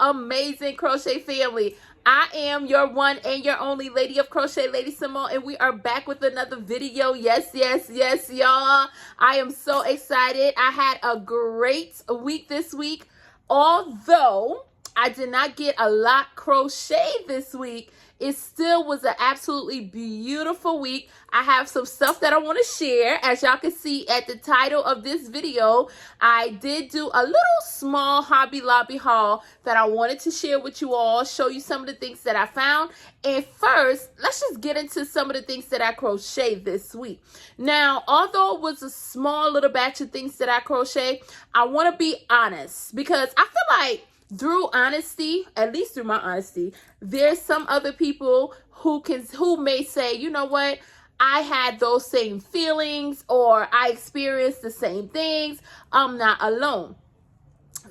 amazing crochet family. I am your one and your only Lady of Crochet, Lady Simone, and we are back with another video. Yes, y'all. I am so excited. I had a great week this week. Although I did not get a lot crocheted this week, it still was an absolutely beautiful week. I have some stuff that I want to share. As y'all can see at the title of this video, I did do a little small Hobby Lobby haul that I wanted to share with you all, show you some of the things that I found. And first, let's just get into some of the things that I crocheted this week. Now, although it was a small little batch of things that I crocheted, I want to be honest because I feel like through honesty, at least through my honesty, there's some other people who may say, you know what, I had those same feelings or I experienced the same things. I'm not alone.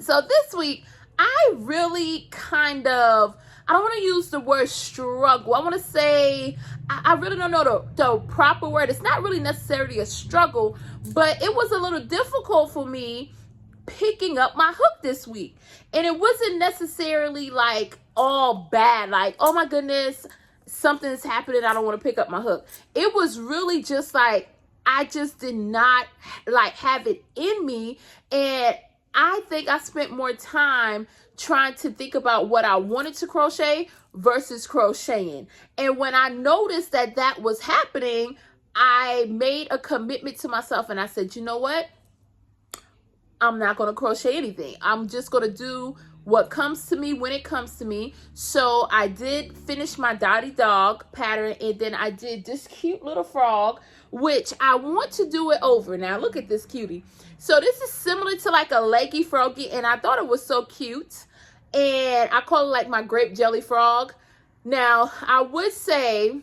So this week, I really I don't want to use the word struggle. I want to say, I really don't know the proper word. It's not really necessarily a struggle, but it was a little difficult for me picking up my hook this week. And it wasn't necessarily like all bad, like, oh my goodness, something's happening, I don't want to pick up my hook. It was really just like, I just did not like have it in me. And I think I spent more time trying to think about what I wanted to crochet versus crocheting. And when I noticed that that was happening, I made a commitment to myself and I said, you know what? I'm not going to crochet anything. I'm just going to do what comes to me when it comes to me. So I did finish my Dottie dog pattern, and then I did this cute little frog, which I want to do it over. Now look at this cutie. So this is similar to like a leggy froggy, and I thought it was so cute. And I call it like my grape jelly frog. Now I would say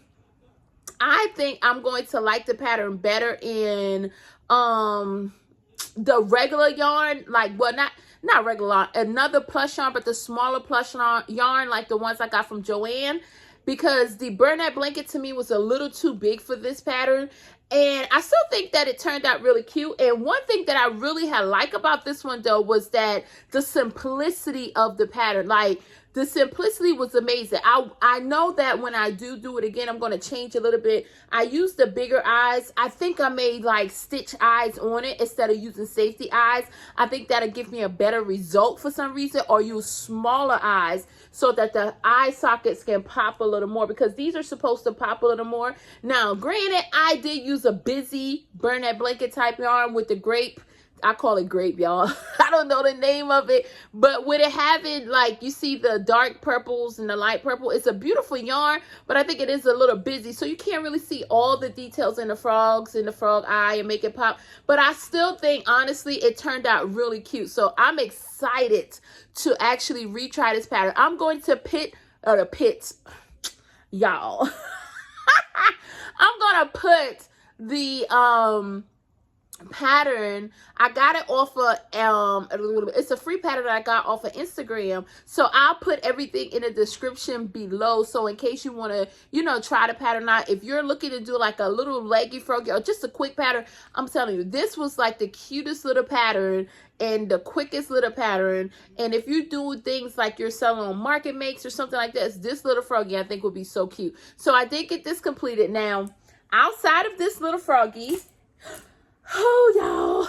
I think I'm going to like the pattern better in the regular yarn, like, well, not regular yarn, another plush yarn, but the smaller plush yarn, like the ones I got from Joann, because the Bernat blanket to me was a little too big for this pattern. And I still think that it turned out really cute. And one thing that I really had like about this one though was that the simplicity of the pattern, like the simplicity was amazing. I know that when I do it again, I'm going to change a little bit. I used the bigger eyes. I think I made like stitch eyes on it instead of using safety eyes. I think that'll give me a better result for some reason, or use smaller eyes so that the eye sockets can pop a little more, because these are supposed to pop a little more. Now, granted, I did use a busy Bernat blanket type yarn with the grape. I call it grape, y'all. I don't know the name of it, but with it having, like, you see the dark purples and the light purple, it's a beautiful yarn, but I think it is a little busy, so you can't really see all the details in the frogs and the frog eye and make it pop. But I still think, honestly, it turned out really cute. So I'm excited to actually retry this pattern. I'm going to y'all. I'm gonna put the pattern. I got it off of it's a free pattern that I got off of Instagram, so I'll put everything in the description below, so in case you want to, you know, try the pattern out. If you're looking to do like a little leggy froggy or just a quick pattern, I'm telling you, this was like the cutest little pattern and the quickest little pattern. And if you do things like you're selling on Market Makes or something like this little froggy I think would be so cute. So I did get this completed. Now outside of this little froggy, oh, y'all,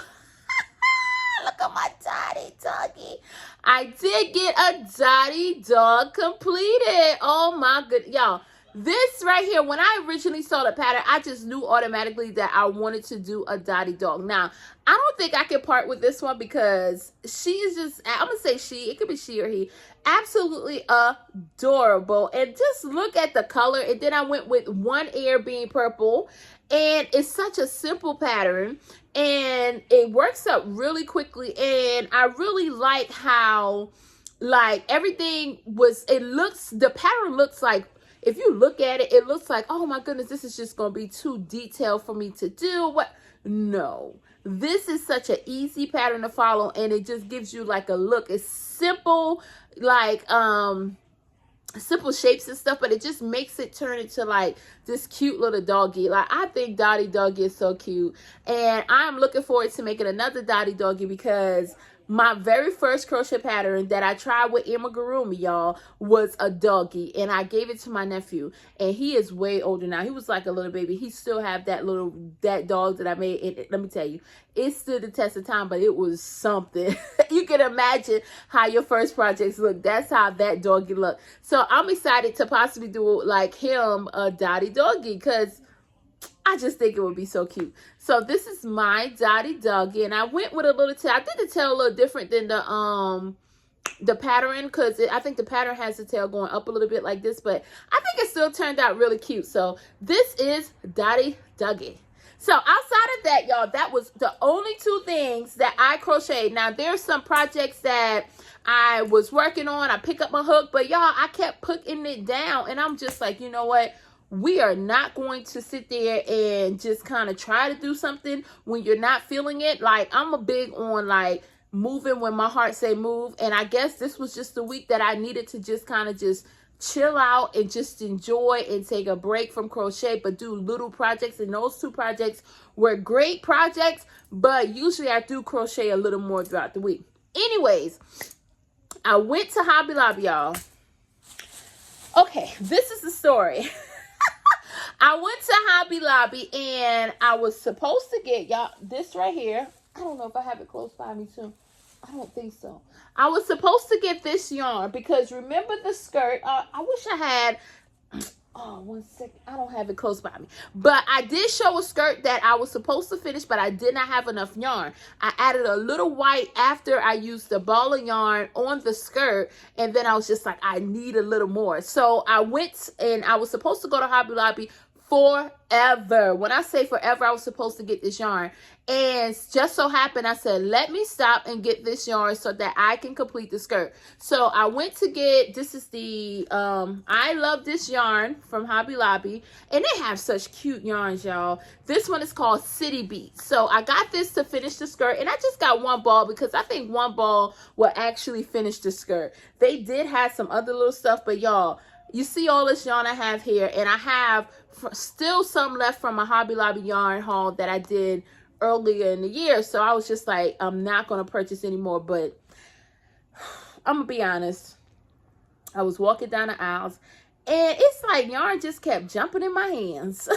look at my Dottie doggy. I did get a Dottie dog completed. Oh my good, y'all. This right here, when I originally saw the pattern, I just knew automatically that I wanted to do a Dottie dog. Now, I don't think I can part with this one because she is just, I'm going to say she, it could be she or he, absolutely adorable. And just look at the color. And then I went with one ear being purple. And it's such a simple pattern. And it works up really quickly. And I really like how, like, everything was, the pattern looks like, if you look at it, it looks like, oh my goodness, this is just going to be too detailed for me to do. What? No. This is such an easy pattern to follow, and it just gives you like a look. It's simple, like simple shapes and stuff, but it just makes it turn into like this cute little doggy. Like, I think Dottie doggy is so cute, and I'm looking forward to making another Dottie doggy because My very first crochet pattern that I tried with amigurumi, y'all, was a doggy, and I gave it to my nephew, and he is way older now. He was like a little baby. He still have that dog that I made, and let me tell you, it stood the test of time, but it was something. You can imagine how your first projects look. That's how that doggy looked. So I'm excited to possibly do like him a Dottie doggy, because I just think it would be so cute. So this is my Dottie doggy, and I went with a little tail. I did the tail a little different than the pattern, because I think the pattern has the tail going up a little bit like this, but I think it still turned out really cute. So this is Dottie doggy. So outside of that, y'all, that was the only two things that I crocheted. Now there's some projects that I was working on. I pick up my hook, but y'all, I kept putting it down, and I'm just like, you know what? We are not going to sit there and just kind of try to do something when you're not feeling it. Like, I'm a big on like moving when my heart say move. And I guess this was just the week that I needed to just kind of just chill out and just enjoy and take a break from crochet, but do little projects. And those two projects were great projects, but usually I do crochet a little more throughout the week. Anyways, I went to Hobby Lobby, y'all. Okay, this is the story. I went to Hobby Lobby, and I was supposed to get, y'all, this right here. I don't know if I have it close by me too. I don't think so. I was supposed to get this yarn because remember the skirt? I wish I had, oh, 1 second. I don't have it close by me. But I did show a skirt that I was supposed to finish, but I did not have enough yarn. I added a little white after I used the ball of yarn on the skirt, and then I was just like, I need a little more. So I went, and I was supposed to go to Hobby Lobby forever. When I say forever, I was supposed to get this yarn, and just so happened I said, let me stop and get this yarn so that I can complete the skirt. So I went to get, this is the I love this yarn from Hobby Lobby, and they have such cute yarns, y'all. This one is called City Beat. So I got this to finish the skirt, and I just got one ball because I think one ball will actually finish the skirt. They did have some other little stuff, but y'all, you see all this yarn I have here, and I have still some left from a Hobby Lobby yarn haul that I did earlier in the year. So I was just like, I'm not going to purchase anymore. But I'm going to be honest. I was walking down the aisles, and it's like yarn just kept jumping in my hands.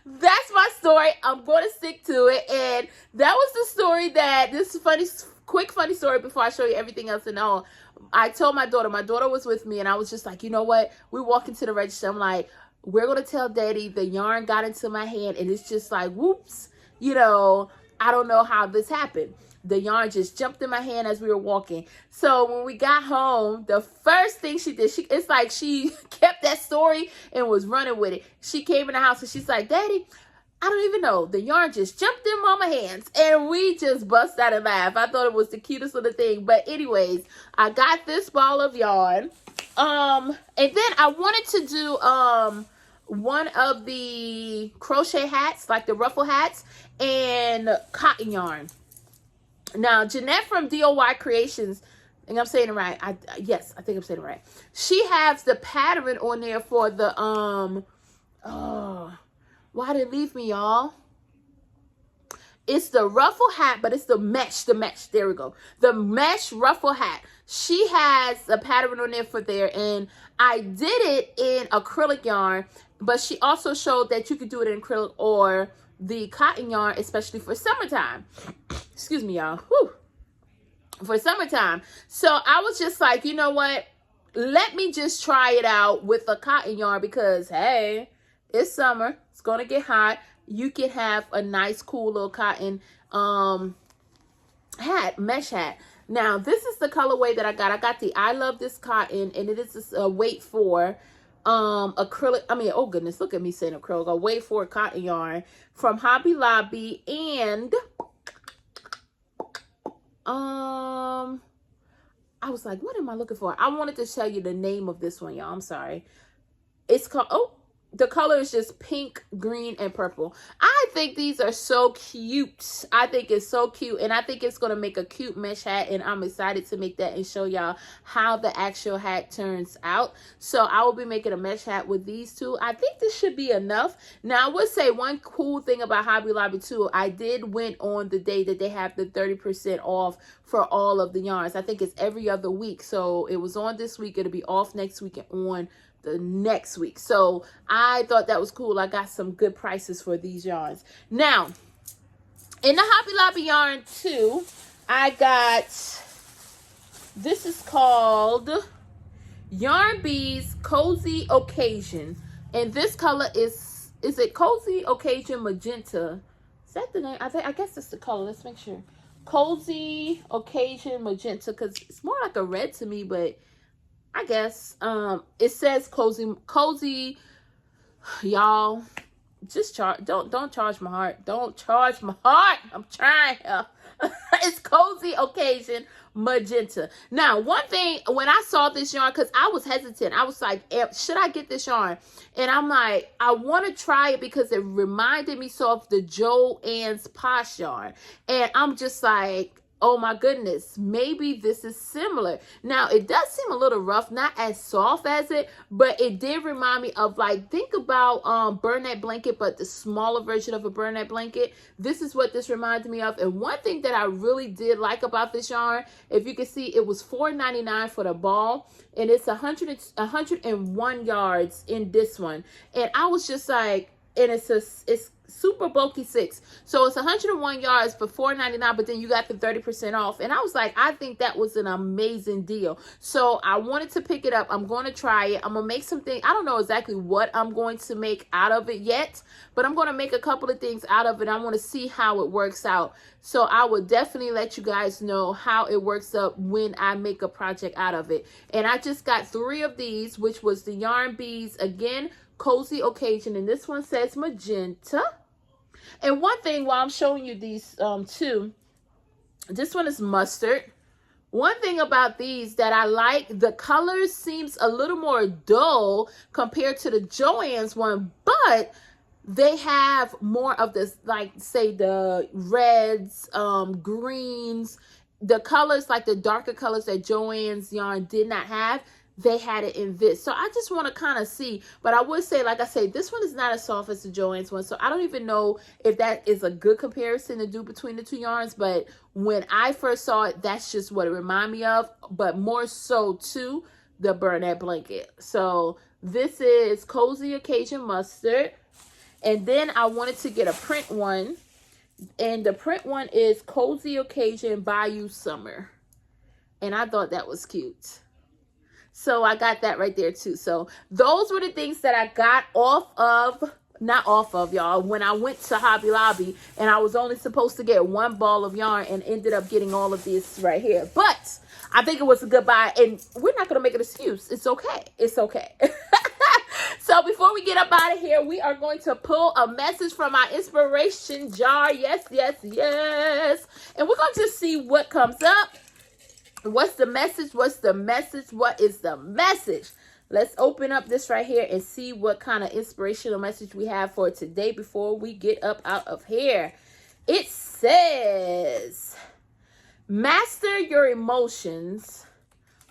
That's my story. I'm going to stick to it. And that was the story that, this is funny, quick funny story before I show you everything else and all. I told my daughter was with me, and I was just like, you know what? We walk into the register. I'm like, we're going to tell Daddy the yarn got into my hand, and it's just like, whoops, you know, I don't know how this happened. The yarn just jumped in my hand as we were walking. So when we got home, the first thing she did, it's like she kept that story and was running with it. She came in the house, and she's like, Daddy, I don't even know. The yarn just jumped in Mama's hands, and we just bust out and laugh. I thought it was the cutest little thing. But anyways, I got this ball of yarn. And then I wanted to do one of the crochet hats, like the ruffle hats, and cotton yarn. Now, Jeanette from DOY Creations, I think I'm saying it right. Yes, I think I'm saying it right. She has the pattern on there for the why did it leave me, y'all? It's the ruffle hat, but it's the mesh, there we go. The mesh ruffle hat. She has a pattern on there for there, and I did it in acrylic yarn, but she also showed that you could do it in acrylic or the cotton yarn, especially for summertime. Excuse me, y'all. Whew. For summertime. So I was just like, you know what? Let me just try it out with a cotton yarn because, hey, it's summer. It's going to get hot. You can have a nice, cool little cotton hat, mesh hat. Now, this is the colorway that I got. I got the I Love This Cotton, and it is a weight for acrylic. I mean, oh goodness, look at me saying acrylic. A weight for cotton yarn from Hobby Lobby, and I was like, what am I looking for? I wanted to tell you the name of this one, y'all. I'm sorry. It's called, oh, the color is just pink, green, and purple. I think these are so cute. I think it's so cute, and I think it's going to make a cute mesh hat, and I'm excited to make that and show y'all how the actual hat turns out. So I will be making a mesh hat with these two. I think this should be enough. Now, I would say one cool thing about Hobby Lobby too, I did went on the day that they have the 30% off for all of the yarns. I think it's every other week. So it was on this week. It'll be off next week and on the next week. So I thought that was cool. I got some good prices for these yarns. Now, in the Hobby Lobby yarn too, I got, this is called Yarn Bees Cozy Occasion. And this color is it Cozy Occasion Magenta? Is that the name? I guess that's the color. Let's make sure. Cozy Occasion Magenta, because it's more like a red to me, but I guess it says cozy. Y'all, just don't charge my heart. Don't charge my heart. I'm trying. It's Cozy Occasion Magenta. Now, one thing, when I saw this yarn, because I was hesitant, I was like, should I get this yarn? And I'm like, I want to try it because it reminded me so of the Joann's Posh yarn. And I'm just like, oh my goodness, maybe this is similar. Now, it does seem a little rough, not as soft as it, but it did remind me of, like, think about Bernette blanket, but the smaller version of a Bernette blanket. This is what this reminded me of. And one thing that I really did like about this yarn, if you can see, it was $4.99 for the ball, and it's 101 yards in this one. And I was just like, and it's super bulky 6, so it's 101 yards for $4.99, but then you got the 30% off. And I was like, I think that was an amazing deal, so I wanted to pick it up. I'm going to try it. I'm gonna make something. I don't know exactly what I'm going to make out of it yet, but I'm going to make a couple of things out of it. I want to see how it works out, so I will definitely let you guys know how it works up when I make a project out of it. And I just got 3 of these, which was the Yarn Bees, again, Cozy Occasion, and this one says magenta. And one thing, while I'm showing you these two, this one is mustard. One thing about these that I like, the colors seems a little more dull compared to the Joann's one, but they have more of this, like, say, the reds, greens, the colors, like the darker colors that Joann's yarn did not have. They had it in this. So I just want to kind of see. But I would say, like I say, this one is not as soft as the Joann's one. So I don't even know if that is a good comparison to do between the two yarns. But when I first saw it, that's just what it reminded me of. But more so to the Bernette blanket. So this is Cozy Occasion Mustard. And then I wanted to get a print one. And the print one is Cozy Occasion Bayou Summer. And I thought that was cute. So I got that right there too. So those were the things that I got not off of, y'all, when I went to Hobby Lobby, and I was only supposed to get 1 ball of yarn and ended up getting all of this right here. But I think it was a good buy, and we're not going to make an excuse. It's okay. It's okay. So before we get up out of here, we are going to pull a message from our inspiration jar. Yes, yes, yes. And we're going to just see what comes up. What's the message? What's the message? What is the message? Let's open up this right here and see what kind of inspirational message we have for today before we get up out of here. It says, master your emotions.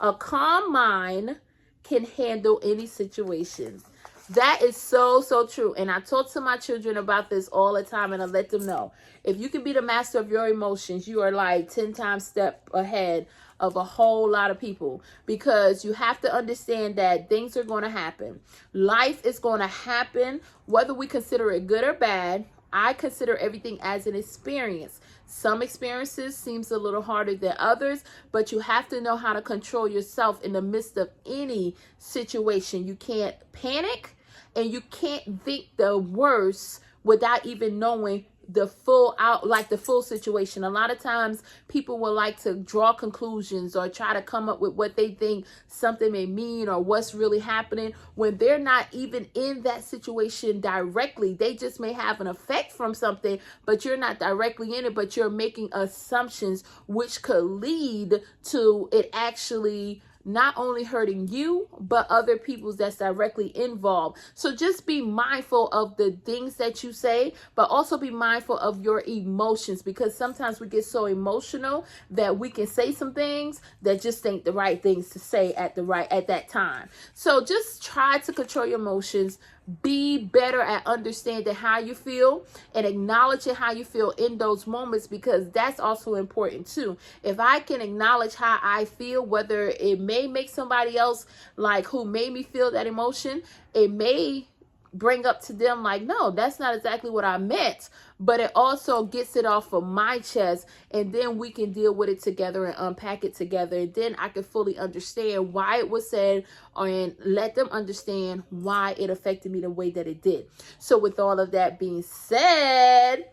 A calm mind can handle any situations. That is so, so true. And I talk to my children about this all the time, and I let them know, if you can be the master of your emotions, you are like 10 times step ahead of a whole lot of people, because you have to understand that things are going to happen. Life is going to happen, whether we consider it good or bad. I consider everything as an experience. Some experiences seems a little harder than others, but you have to know how to control yourself in the midst of any situation. You can't panic, and you can't think the worst without even knowing the full situation. A lot of times people will like to draw conclusions or try to come up with what they think something may mean or what's really happening when they're not even in that situation directly. They just may have an effect from something, but you're not directly in it, but you're making assumptions which could lead to it actually not only hurting you, but other people that's directly involved. So just be mindful of the things that you say, but also be mindful of your emotions, because sometimes we get so emotional that we can say some things that just ain't the right things to say at that time. So just try to control your emotions. Be better at understanding how you feel and acknowledging how you feel in those moments, because that's also important too. If I can acknowledge how I feel, whether it may make somebody else like who made me feel that emotion, it may bring up to them like, no, that's not exactly what I meant, but it also gets it off of my chest, and then we can deal with it together and unpack it together, and then I can fully understand why it was said and let them understand why it affected me the way that it did. So with all of that being said,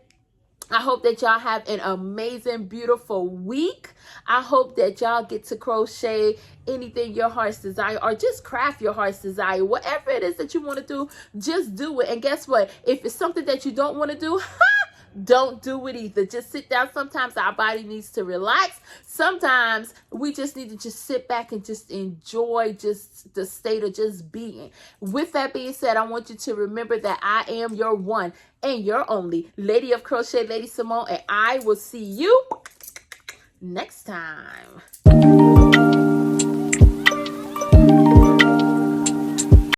I hope that y'all have an amazing, beautiful week. I hope that y'all get to crochet anything your heart's desire, or just craft your heart's desire. Whatever it is that you want to do, just do it. And guess what? If it's something that you don't want to do, don't do it either. Just sit down. Sometimes our body needs to relax. Sometimes we just need to just sit back and just enjoy just the state of just being. With that being said, I want you to remember that I am your one and your only Lady of Crochet, Lady Simone, and I will see you next time.